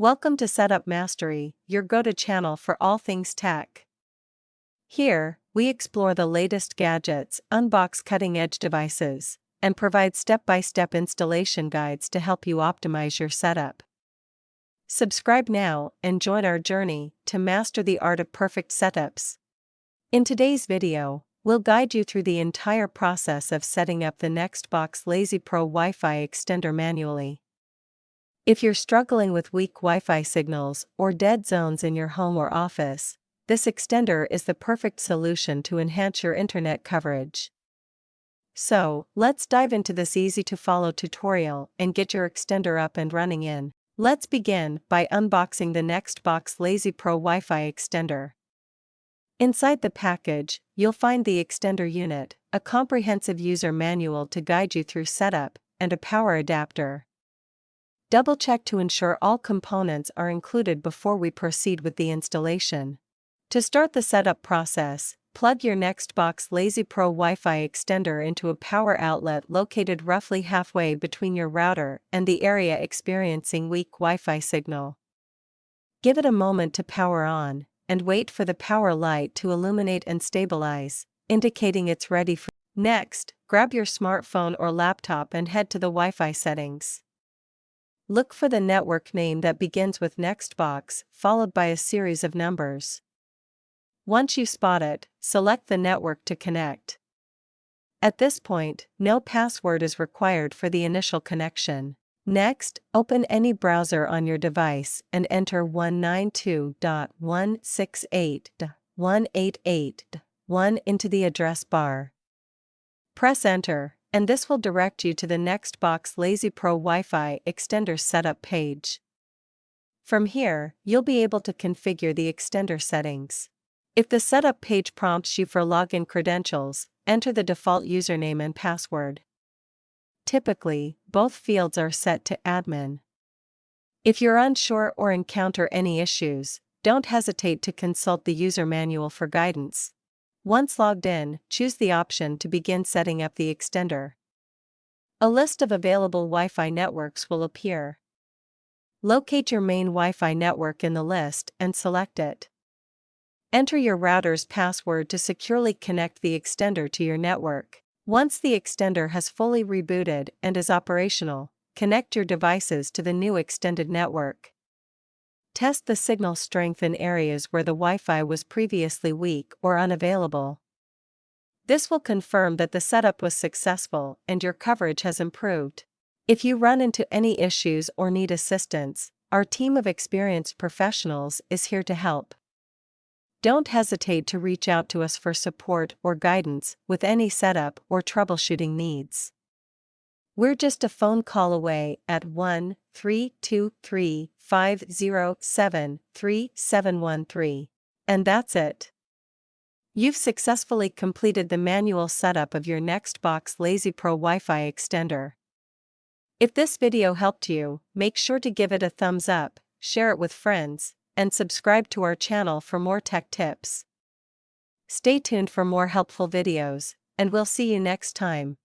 Welcome to Setup Mastery, your go-to channel for all things tech. Here, we explore the latest gadgets, unbox cutting-edge devices, and provide step-by-step installation guides to help you optimize your setup. Subscribe now and join our journey to master the art of perfect setups. In today's video, we'll guide you through the entire process of setting up the Nextbox LazyPro Wi-Fi Extender manually. If you're struggling with weak Wi-Fi signals or dead zones in your home or office, this extender is the perfect solution to enhance your internet coverage. So, let's dive into this easy-to-follow tutorial and get your extender up and running. Let's begin by unboxing the Nextbox LazyPro Wi-Fi Extender. Inside the package, you'll find the extender unit, a comprehensive user manual to guide you through setup, and a power adapter. Double-check to ensure all components are included before we proceed with the installation. To start the setup process, plug your Nextbox LazyPro Wi-Fi Extender into a power outlet located roughly halfway between your router and the area experiencing weak Wi-Fi signal. Give it a moment to power on, and wait for the power light to illuminate and stabilize, indicating it's ready for. Next, grab your smartphone or laptop and head to the Wi-Fi settings. Look for the network name that begins with Nextbox, followed by a series of numbers. Once you spot it, select the network to connect. At this point, no password is required for the initial connection. Next, open any browser on your device and enter 192.168.188.1 into the address bar. Press Enter, and this will direct you to the Nextbox LazyPro Wi-Fi Extender setup page. From here, you'll be able to configure the extender settings. If the setup page prompts you for login credentials, enter the default username and password. Typically, both fields are set to admin. If you're unsure or encounter any issues, don't hesitate to consult the user manual for guidance. Once logged in, choose the option to begin setting up the extender. A list of available Wi-Fi networks will appear. Locate your main Wi-Fi network in the list and select it. Enter your router's password to securely connect the extender to your network. Once the extender has fully rebooted and is operational, connect your devices to the new extended network. Test the signal strength in areas where the Wi-Fi was previously weak or unavailable. This will confirm that the setup was successful and your coverage has improved. If you run into any issues or need assistance, our team of experienced professionals is here to help. Don't hesitate to reach out to us for support or guidance with any setup or troubleshooting needs. We're just a phone call away at 1-323-507-3713. And that's it. You've successfully completed the manual setup of your Nextbox LazyPro Wi-Fi Extender. If this video helped you, make sure to give it a thumbs up, share it with friends, and subscribe to our channel for more tech tips. Stay tuned for more helpful videos, and we'll see you next time.